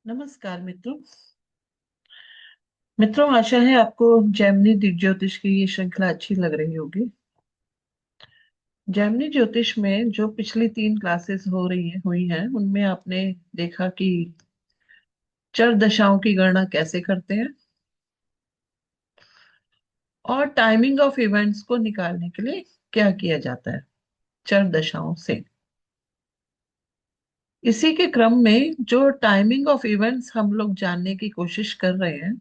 नमस्कार मित्रों। आशा है आपको जैमिनी दिव्य ज्योतिष की ये श्रृंखला अच्छी लग रही होगी। जैमिनी ज्योतिष में जो पिछली 3 क्लासेस हो रही हैं हुई हैं उनमें आपने देखा कि चर दशाओं की गणना कैसे करते हैं और टाइमिंग ऑफ इवेंट्स को निकालने के लिए क्या किया जाता है चर दशाओं से। इसी के क्रम में जो टाइमिंग ऑफ इवेंट्स हम लोग जानने की कोशिश कर रहे हैं,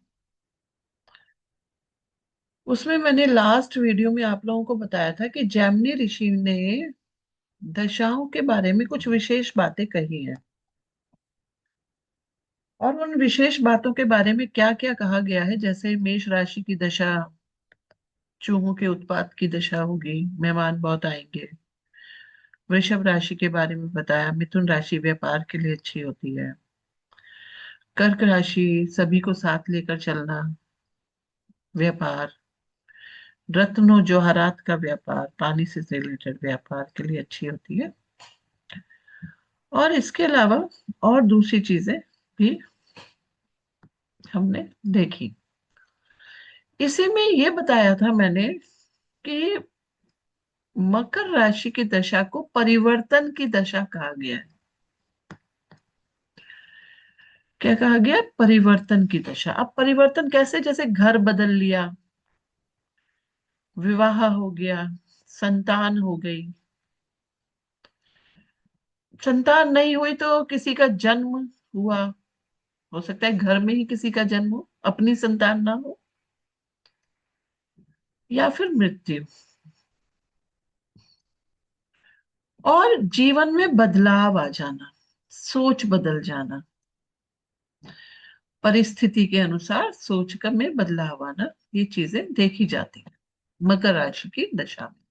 उसमें मैंने लास्ट वीडियो में आप लोगों को बताया था कि जैमिनी ऋषि ने दशाओं के बारे में कुछ विशेष बातें कही हैं और उन विशेष बातों के बारे में क्या क्या कहा गया है, जैसे मेष राशि की दशा चूहों के उत्पात की दशा होगी, मेहमान बहुत आएंगे। वृषभ राशि के बारे में बताया, मिथुन राशि व्यापार के लिए अच्छी होती है। कर्क राशि सभी को साथ लेकर चलना, व्यापार। रत्नों जवाहरात का व्यापार, पानी से रिलेटेड व्यापार के लिए अच्छी होती है। और इसके अलावा और दूसरी चीजें भी हमने देखी। इसी में ये बताया था मैंने कि मकर राशि की दशा को परिवर्तन की दशा कहा गया है। क्या कहा गया? परिवर्तन की दशा। अब परिवर्तन कैसे? जैसे घर बदल लिया, विवाह हो गया, संतान हो गई। संतान नहीं हुई तो किसी का जन्म हुआ, हो सकता है घर में ही किसी का जन्म हो, अपनी संतान ना हो, या फिर मृत्यु। और जीवन में बदलाव आ जाना, सोच बदल जाना, परिस्थिति के अनुसार सोच का में बदलाव आना, ये चीजें देखी जाती हैं मकर राशि की दशा में।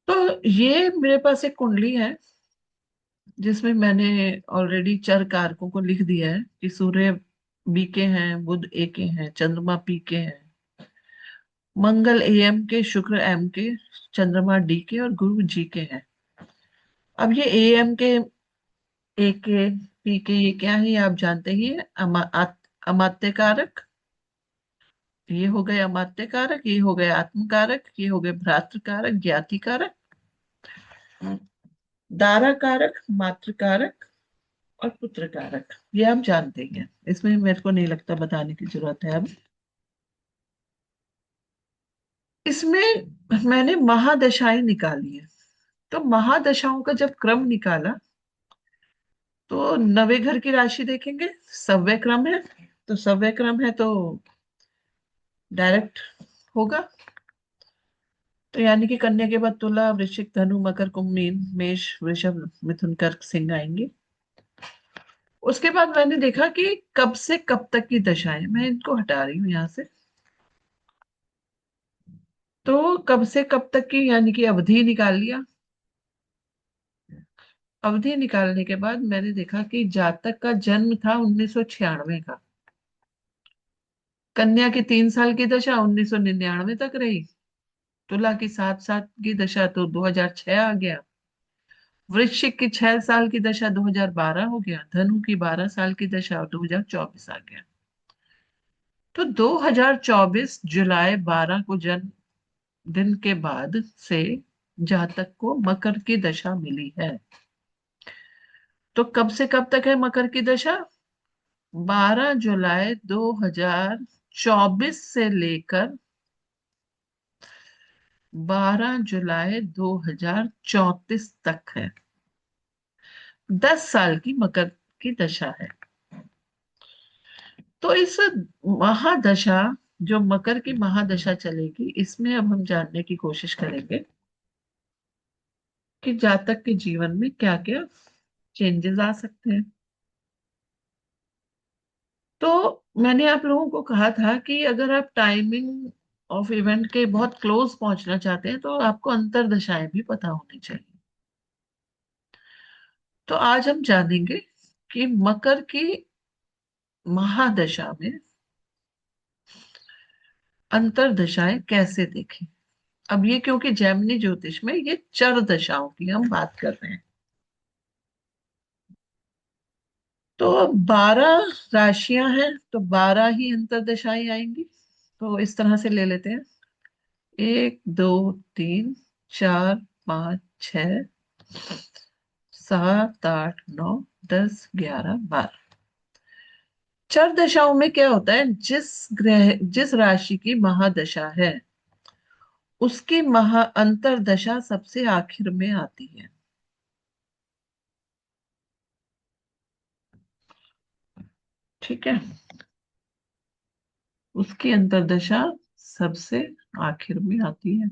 तो ये मेरे पास एक कुंडली है जिसमें मैंने ऑलरेडी चर कारकों को लिख दिया है कि सूर्य बी के हैं, बुध ए के हैं, चंद्रमा पी के हैं, मंगल एम के, शुक्र एम के, चंद्रमा डी के और गुरु जी के हैं। अब ये एम के, ए के, पी के, ये क्या है ये आप जानते ही है। अमात्य कारक, ये हो गए अमात्य कारक, ये हो गए आत्म कारक, ये हो गए भ्रातृ कारक, ज्ञाति कारक, दारा कारक, मातृ कारक और पुत्र कारक। ये आप जानते ही हैं, इसमें मेरे को नहीं लगता बताने की जरूरत है अब। इसमें मैंने महादशाएं निकाली है। तो महादशाओं का जब क्रम निकाला तो नवे घर की राशि देखेंगे, सव्य क्रम है। तो सव्य क्रम है तो डायरेक्ट होगा। तो यानी कि कन्या के बाद तुला, वृश्चिक, धनु, मकर, कुंभ, मीन, मेष, वृषभ, मिथुन, कर्क, सिंह आएंगे। उसके बाद मैंने देखा कि कब से कब तक की दशाएं, मैं इनको हटा रही हूं यहां से। तो कब से कब तक की यानी कि अवधि निकाल लिया। अवधि निकालने के बाद मैंने देखा कि जातक का जन्म था 1996 का। कन्या की 3 साल की दशा 1999 तक रही। तुला की 7 साल की दशा तो 2006 आ गया। वृश्चिक की 6 साल की दशा 2012 हो गया। धनु की 12 साल की दशा 2024 आ गया। तो 2024 जुलाई 12 को जन्म दिन के बाद से जातक को मकर की दशा मिली है। तो कब से कब तक है मकर की दशा? 12 जुलाई 2024 से लेकर 12 जुलाई 2034 तक है। 10 साल की मकर की दशा है। तो इस महादशा, जो मकर की महादशा चलेगी, इसमें अब हम जानने की कोशिश करेंगे कि जातक के जीवन में क्या क्या चेंजेस आ सकते हैं। तो मैंने आप लोगों को कहा था कि अगर आप टाइमिंग ऑफ इवेंट के बहुत क्लोज पहुंचना चाहते हैं तो आपको अंतरदशाएं भी पता होनी चाहिए। तो आज हम जानेंगे कि मकर की महादशा में अंतरदशाएं कैसे देखें। अब ये क्योंकि जैमिनी ज्योतिष में ये चर दशाओं की हम बात कर रहे हैं। तो 12 राशियां हैं, तो 12 ही अंतर्दशाएं आएंगी। तो इस तरह से ले लेते हैं। 1 2 3 4 5 6 7 8 9 10 11 12। चर दशाओं में क्या होता है, जिस राशि की महादशा है उसकी महा अंतर्दशा सबसे आखिर में आती है। ठीक है, उसकी अंतर्दशा सबसे आखिर में आती है।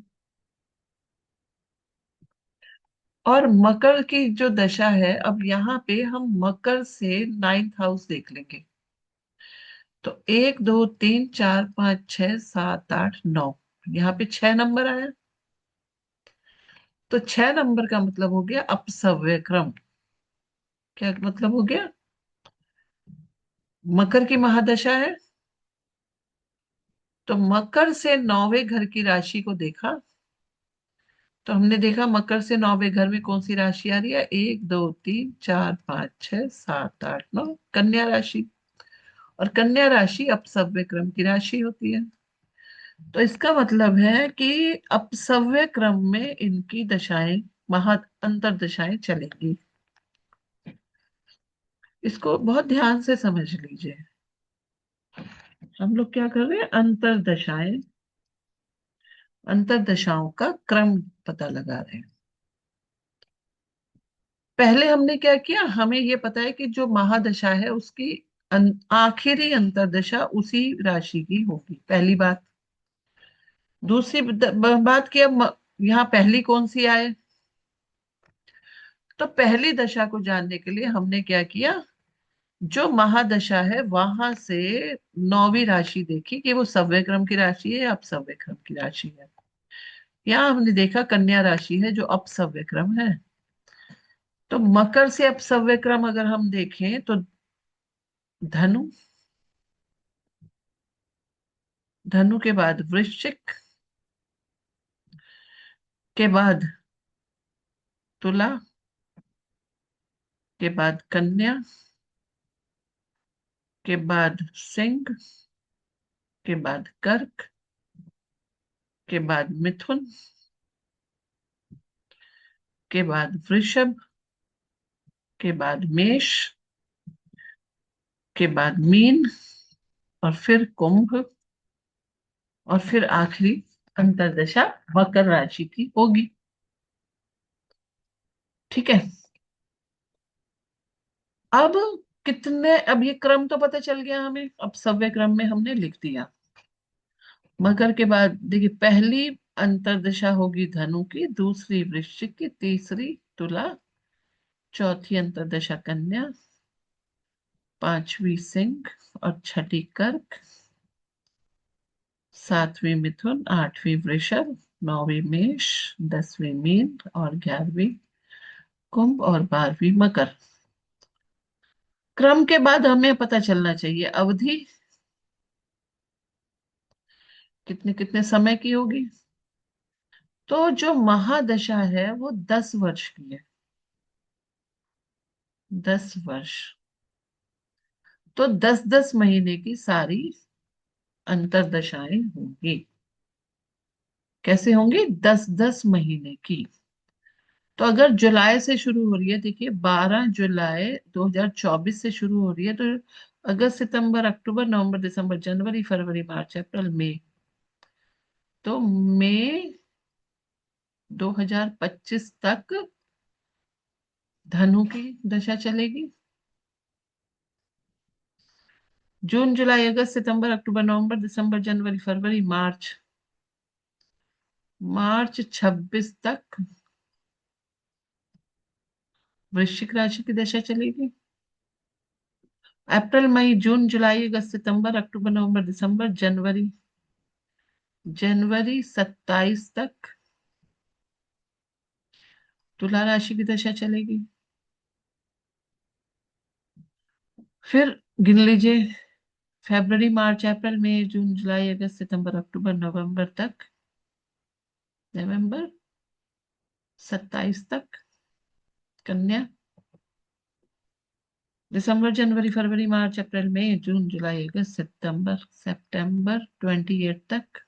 और मकर की जो दशा है, अब यहाँ पे हम मकर से 9th हाउस देख लेंगे। तो 1 2 3 4 5 6 7 8 9, यहाँ पे 6 नंबर आया। तो 6 नंबर का मतलब हो गया अपसव्य क्रम। क्या मतलब हो गया? मकर की महादशा है, तो मकर से 9वें घर की राशि को देखा। तो हमने देखा मकर से 9वें घर में कौन सी राशि आ रही है, 1 2 3 4 5 6 7 8 9, कन्या राशि। और कन्या राशि अपसव्य क्रम की राशि होती है। तो इसका मतलब है कि अपसव्य क्रम में इनकी दशाएं, महा अंतर्दशाएं चलेंगी। इसको बहुत ध्यान से समझ लीजिए। हम लोग क्या कर रहे हैं, अंतर्दशाएं, अंतर्दशाओं का क्रम पता लगा रहे हैं। पहले हमने क्या किया, हमें यह पता है कि जो महादशा है उसकी आखिरी अंतर्दशा उसी राशि की होगी, पहली बात। दूसरी बात की, अब यहाँ पहली कौन सी आए, तो पहली दशा को जानने के लिए हमने क्या किया, जो महादशा है वहां से 9वीं राशि देखी कि वो सव्य क्रम की राशि है या अपसव्य क्रम की राशि है। यहाँ हमने देखा कन्या राशि है जो अपसव्य क्रम है। तो मकर से अपसव्य क्रम अगर हम देखें तो धनु, धनु के बाद वृश्चिक, के बाद तुला, के बाद कन्या, के बाद सिंह, के बाद कर्क, के बाद मिथुन, के बाद वृषभ, के बाद मेष, के बाद मीन, और फिर कुंभ, और फिर आखिरी अंतर्दशा मकर राशि की होगी। ठीक है। अब अब ये क्रम तो पता चल गया हमें, अब सव्य क्रम में हमने लिख दिया। मकर के बाद देखिए, पहली अंतर्दशा होगी धनु की, दूसरी वृश्चिक की, तीसरी तुला, चौथी अंतर्दशा कन्या, पांचवी सिंह, और छठी कर्क, सातवीं मिथुन, आठवीं वृषभ, नौवीं मेष, 10वीं मीन, और 11वीं कुंभ, और 12वीं मकर। क्रम के बाद हमें पता चलना चाहिए अवधि कितने कितने समय की होगी। तो जो महादशा है वो 10 वर्ष की है, 10 वर्ष। तो 10 10 महीने की सारी अंतर्दशाएं होंगी। कैसे होंगी, 10 10 महीने की। तो अगर जुलाई से शुरू हो रही है, देखिए 12 जुलाई 2024 से शुरू हो रही है, तो अगस्त सितंबर अक्टूबर नवंबर दिसंबर जनवरी फरवरी मार्च अप्रैल मई, तो मई 2025 तक धनु की दशा चलेगी। जून जुलाई अगस्त सितंबर अक्टूबर नवंबर दिसंबर जनवरी फरवरी मार्च, मार्च 26 तक वृश्चिक राशि की दशा चलेगी। अप्रैल मई जून जुलाई अगस्त सितंबर अक्टूबर नवंबर दिसंबर जनवरी, जनवरी 27 तक तुला राशि की दशा चलेगी। फिर गिन लीजिए, फरवरी मार्च अप्रैल मई जून जुलाई अगस्त सितंबर अक्टूबर नवंबर तक, नवंबर 27 तक कन्या, दिसंबर जनवरी फरवरी मार्च अप्रैल मई जून जुलाई अगस्त सितंबर सितंबर 28 तक।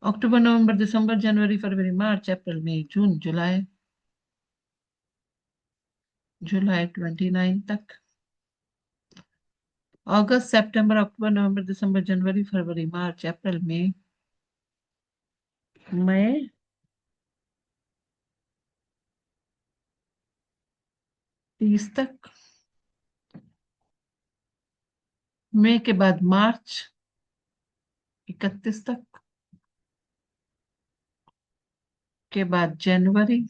अक्टूबर नवंबर दिसंबर जनवरी फरवरी मार्च अप्रैल मई जून जुलाई जुलाई 29 तक। अगस्त सितंबर अक्टूबर नवंबर दिसंबर जनवरी फरवरी मार्च अप्रैल मई मई 30 तक। मई के बाद मार्च 31 तक। के बाद जनवरी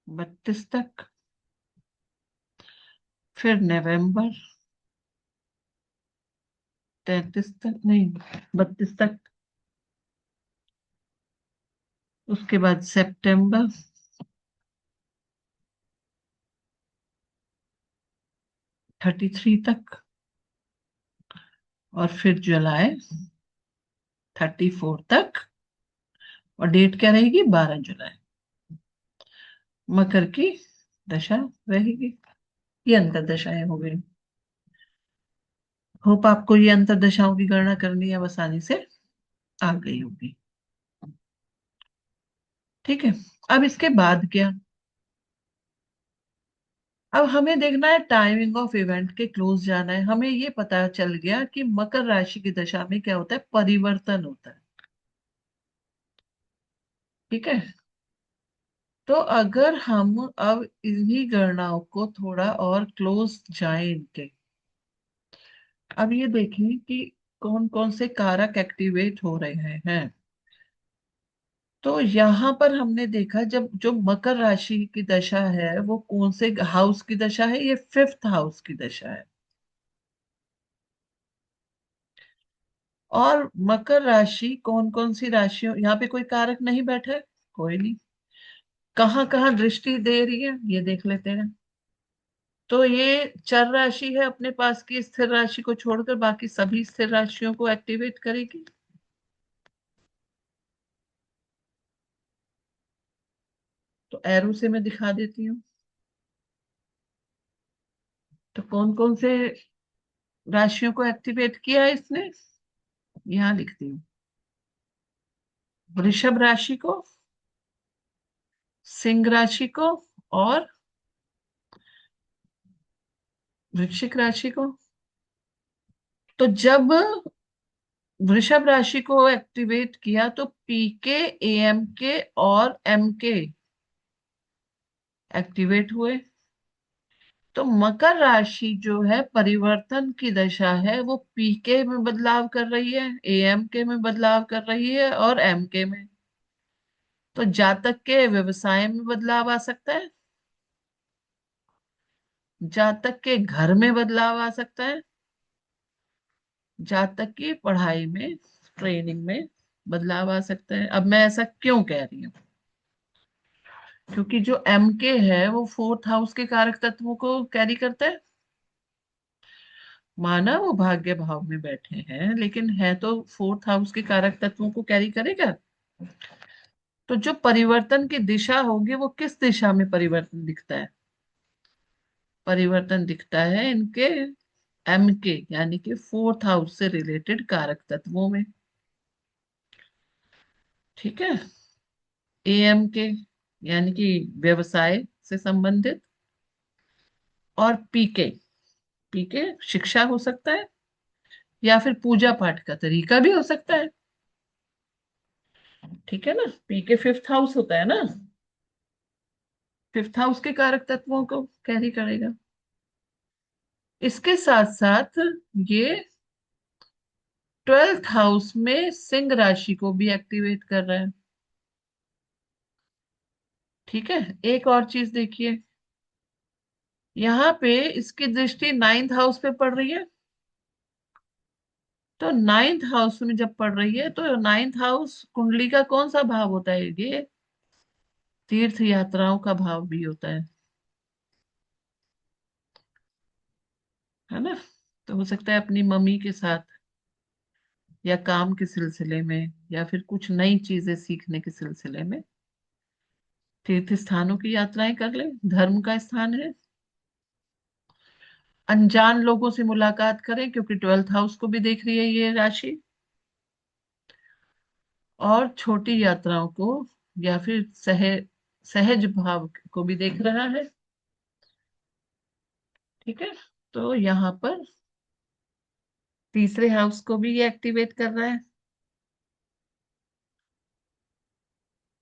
32 तक। फिर नवंबर 33 तक नहीं 32 तक। उसके बाद सितंबर 33 तक। और फिर जुलाई 34 तक। और डेट क्या रहेगी 12 जुलाई। मकर की दशा रहेगी। ये अंतरदशाएं हो गई। होप आपको ये अंतरदशाओं की गणना करनी है आसानी से आ गई होगी। ठीक है। अब इसके बाद क्या। अब हमें देखना है टाइमिंग ऑफ इवेंट के क्लोज जाना है। हमें ये पता चल गया कि मकर राशि की दशा में क्या होता है परिवर्तन होता है। ठीक है। तो अगर हम अब इन्हीं गणनाओं को थोड़ा और क्लोज जाएं इनके। अब ये देखें कि कौन कौन से कारक एक्टिवेट हो रहे हैं। तो यहां पर हमने देखा जब जो मकर राशि की दशा है वो कौन से हाउस की दशा है। ये फिफ्थ हाउस की दशा है। और मकर राशि कौन कौन सी राशियों यहाँ पे कोई कारक नहीं बैठा है। कोई नहीं। कहाँ कहाँ दृष्टि दे रही है ये देख लेते हैं। तो ये चर राशि है अपने पास की स्थिर राशि को छोड़कर बाकी सभी स्थिर राशियों को एक्टिवेट करेगी। तो एरो से मैं दिखा देती हूँ। तो कौन कौन से राशियों को एक्टिवेट किया है इसने। यहाँ लिखती हूँ। वृषभ राशि को, सिंह राशि को, और वृश्चिक राशि को। तो जब वृषभ राशि को एक्टिवेट किया तो पीके, एएम के और एम के एक्टिवेट हुए। तो मकर राशि जो है परिवर्तन की दशा है वो पीके में बदलाव कर रही है, एएम के में बदलाव कर रही है और एम के में। तो जातक के व्यवसाय में बदलाव आ सकता है। जातक के घर में बदलाव आ सकता है। जातक की पढ़ाई में, ट्रेनिंग में बदलाव आ सकता है। अब मैं ऐसा क्यों कह रही हूँ। क्योंकि जो एम के है वो फोर्थ हाउस के कारक तत्वों को कैरी करता है। माना वो भाग्य भाव में बैठे हैं लेकिन है तो फोर्थ हाउस के कारक तत्वों को कैरी करेगा। तो जो परिवर्तन की दिशा होगी वो किस दिशा में परिवर्तन दिखता है। परिवर्तन दिखता है इनके एम के यानी कि फोर्थ हाउस से रिलेटेड कारक तत्वों में। ठीक है। एएम के यानी कि व्यवसाय से संबंधित। और पीके, पीके शिक्षा हो सकता है या फिर पूजा पाठ का तरीका भी हो सकता है। ठीक है ना। पीके फिफ्थ हाउस होता है ना। फिफ्थ हाउस के कारक तत्वों को कैरी करेगा। इसके साथ साथ ये ट्वेल्थ हाउस में सिंह राशि को भी एक्टिवेट कर रहा है। ठीक है। एक और चीज देखिए। यहाँ पे इसकी दृष्टि नाइन्थ हाउस पे पड़ रही है। तो नाइन्थ हाउस में जब पड़ रही है तो नाइन्थ हाउस कुंडली का कौन सा भाव होता है। ये तीर्थ यात्राओं का भाव भी होता है ना। तो हो सकता है अपनी मम्मी के साथ या काम के सिलसिले में या फिर कुछ नई चीजें सीखने के सिलसिले में तीर्थ स्थानों की यात्राएं कर ले, धर्म का स्थान है। अनजान लोगों से मुलाकात करें, क्योंकि 12th हाउस को भी देख रही है ये राशि। और छोटी यात्राओं को या फिर सहज भाव को भी देख रहा है। ठीक है। तो यहाँ पर तीसरे हाउस को भी ये एक्टिवेट कर रहा है।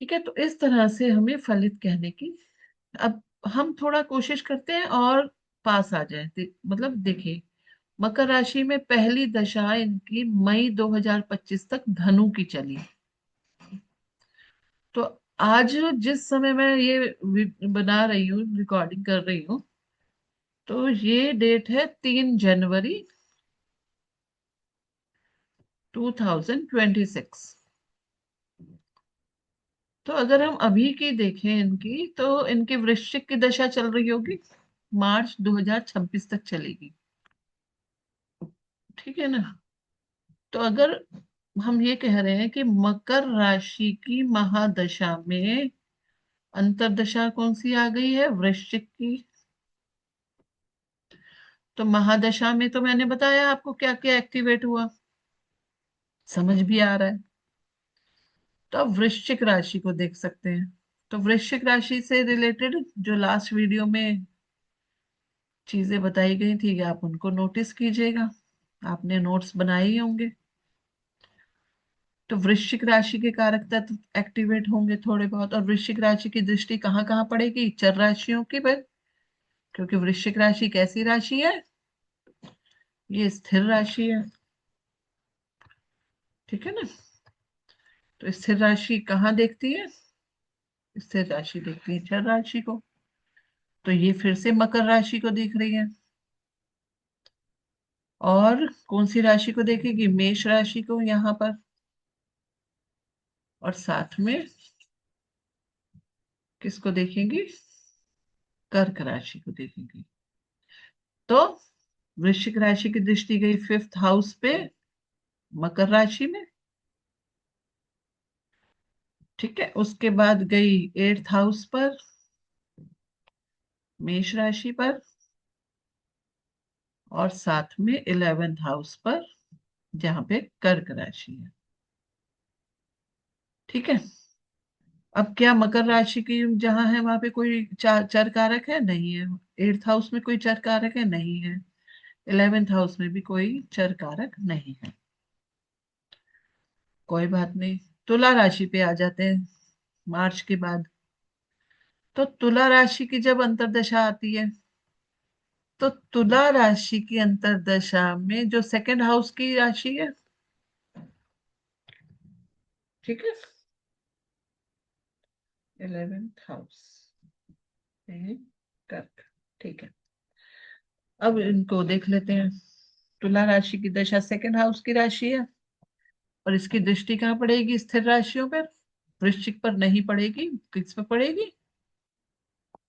ठीक है, तो इस तरह से हमें फलित कहने की। अब हम थोड़ा कोशिश करते हैं और पास आ जाए, मतलब देखिए, मकर राशि में पहली दशा इनकी मई 2025 तक धनु की चली। तो आज जिस समय मैं ये बना रही हूँ, रिकॉर्डिंग कर रही हूँ, तो ये डेट है 3 जनवरी 2026। तो अगर हम अभी की देखें इनकी, तो इनकी वृश्चिक की दशा चल रही होगी, मार्च 2026 तक चलेगी। ठीक है ना। तो अगर हम ये कह रहे हैं कि मकर राशि की महादशा में अंतरदशा कौन सी आ गई है, वृश्चिक की। तो महादशा में तो मैंने बताया आपको क्या क्या एक्टिवेट हुआ, समझ भी आ रहा है। तो अब वृश्चिक राशि को देख सकते हैं। तो वृश्चिक राशि से रिलेटेड जो लास्ट वीडियो में चीजें बताई गई थी, आप उनको नोटिस कीजिएगा, आपने नोट्स बनाए ही होंगे। तो वृश्चिक राशि के कारक तत्व एक्टिवेट होंगे थोड़े बहुत, और वृश्चिक राशि की दृष्टि कहाँ कहाँ पड़ेगी, चर राशियों की पर, क्योंकि वृश्चिक राशि कैसी राशि है, ये स्थिर राशि है। ठीक है ना। तो स्थिर राशि कहाँ देखती है, स्थिर राशि देखती है चर राशि को। तो ये फिर से मकर राशि को देख रही है। और कौन सी राशि को देखेगी, मेष राशि को यहाँ पर। और साथ में किसको देखेंगी, कर्क राशि को देखेंगी। तो वृश्चिक राशि की दृष्टि गई 5th हाउस पे, मकर राशि में। ठीक है, उसके बाद गई 8th हाउस पर, मेष राशि पर। और साथ में 11th हाउस पर, जहां पे कर्क राशि है। ठीक है। अब क्या मकर राशि की जहां है वहां पे कोई चर कारक है, नहीं है। 8th हाउस में कोई चर कारक है, नहीं है। 11th हाउस में भी कोई चर कारक नहीं है। कोई बात नहीं। तुला राशि पे आ जाते हैं, मार्च के बाद। तो तुला राशि की जब अंतरदशा आती है, तो तुला राशि की अंतरदशा में जो सेकंड हाउस की राशि है, ठीक है, 11th हाउस, कर्क। ठीक है। अब इनको देख लेते हैं। तुला राशि की दशा सेकंड हाउस की राशि है, और इसकी दृष्टि कहाँ पड़ेगी, स्थिर राशियों पर। वृश्चिक पर नहीं पड़ेगी, किस पर पड़ेगी,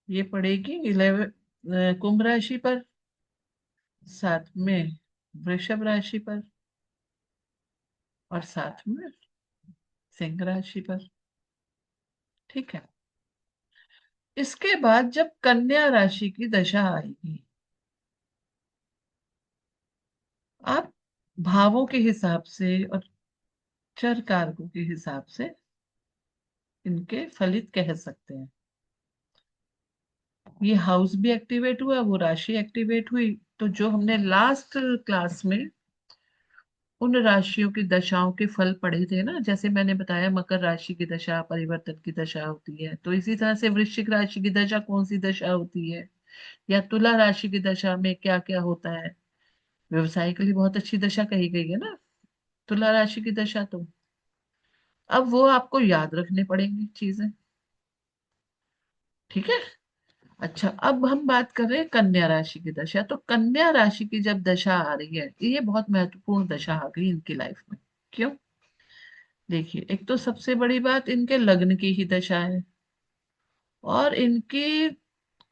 ये पड़ेगी 11 कुंभ राशि पर, साथ में वृषभ राशि पर, और साथ में सिंह राशि पर। ठीक है। इसके बाद जब कन्या राशि की दशा आएगी, आप भावों के हिसाब से और चर कारकों के हिसाब से इनके फलित कह सकते हैं। ये हाउस भी एक्टिवेट हुआ, वो राशि एक्टिवेट हुई। तो जो हमने लास्ट क्लास में उन राशियों की दशाओं के फल पढ़े थे ना, जैसे मैंने बताया मकर राशि की दशा परिवर्तन की दशा होती है, तो इसी तरह से वृश्चिक राशि की दशा कौन सी दशा होती है, या तुला राशि की दशा में क्या क्या होता है। व्यवसाय के लिए बहुत अच्छी दशा कही गई है ना तुला राशि की दशा तो। अब वो आपको याद रखने पड़ेंगी चीजें। ठीक है। अच्छा, अब हम बात कर रहे हैं कन्या राशि की दशा। तो कन्या राशि की जब दशा आ रही है, ये बहुत महत्वपूर्ण दशा आ गई इनकी लाइफ में। क्यों, देखिए, एक तो सबसे बड़ी बात इनके लग्न की ही दशा है। और इनकी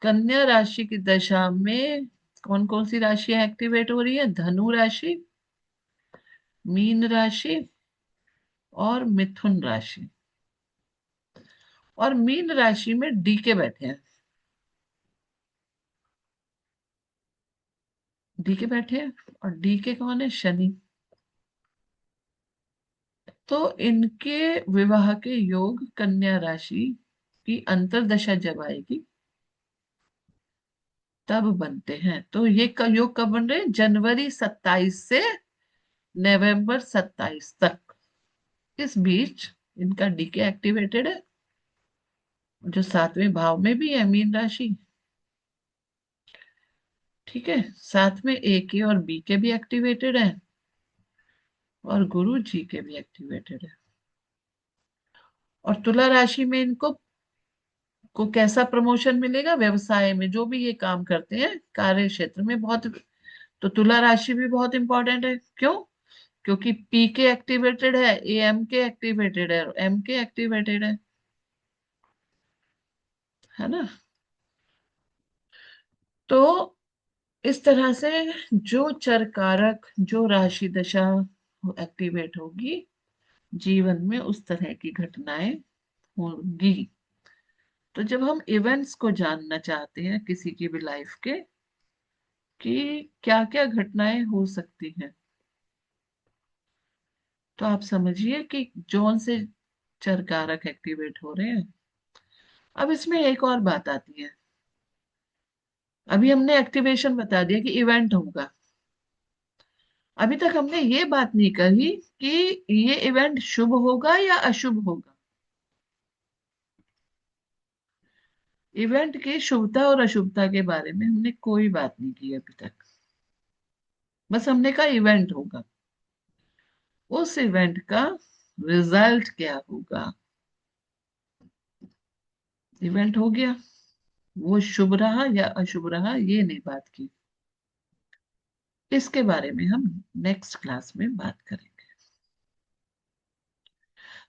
कन्या राशि की दशा में कौन कौन सी राशियां एक्टिवेट हो रही है, धनु राशि, मीन राशि और मिथुन राशि। और मीन राशि में डी के बैठे हैं। डी के बैठे हैं, और डी के कौन है? शनि। तो इनके विवाह के योग कन्या राशि की अंतर्दशा जब आएगी तब बनते हैं। तो ये योग कब बन रहे हैं? जनवरी 27 से नवंबर 27 तक, इस बीच इनका डीके एक्टिवेटेड है, जो 7वें भाव में भी है, मीन राशि। ठीक है, साथ में ए के और बी के भी एक्टिवेटेड है, और गुरु जी के भी एक्टिवेटेड है। और तुला राशि में इनको को कैसा प्रमोशन मिलेगा? व्यवसाय में जो भी ये काम करते हैं, कार्य क्षेत्र में बहुत। तो तुला राशि भी बहुत इंपॉर्टेंट है। क्यों? क्योंकि पी के एक्टिवेटेड है, ए एम के एक्टिवेटेड है, और एम के एक्टिवेटेड है ना। तो इस तरह से जो चर कारक, जो राशि दशा एक्टिवेट होगी, जीवन में उस तरह की घटनाएं होंगी। तो जब हम इवेंट्स को जानना चाहते हैं किसी की भी लाइफ के, कि क्या क्या घटनाएं हो सकती हैं, तो आप समझिए कि जौन से चर कारक एक्टिवेट हो रहे हैं। अब इसमें एक और बात आती है। अभी हमने एक्टिवेशन बता दिया कि इवेंट होगा। अभी तक हमने ये बात नहीं कही कि ये इवेंट शुभ होगा या अशुभ होगा। इवेंट की शुभता और अशुभता के बारे में हमने कोई बात नहीं की अभी तक। बस हमने कहा इवेंट होगा। उस इवेंट का रिजल्ट क्या होगा? इवेंट हो गया, वो शुभ रहा या अशुभ रहा, ये नहीं बात की। इसके बारे में हम नेक्स्ट क्लास में बात करेंगे।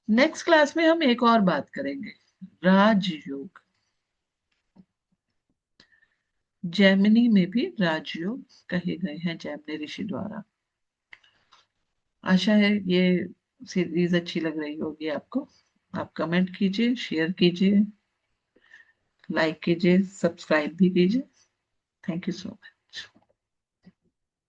नेक्स्ट क्लास में हम एक और बात करेंगे, राजयोग। जैमिनी में भी राजयोग कहे गए हैं जैमिनी ऋषि द्वारा। आशा है ये सीरीज अच्छी लग रही होगी आपको। आप कमेंट कीजिए, शेयर कीजिए, लाइक कीजिए, सब्सक्राइब भी कीजिए। Thank you so much.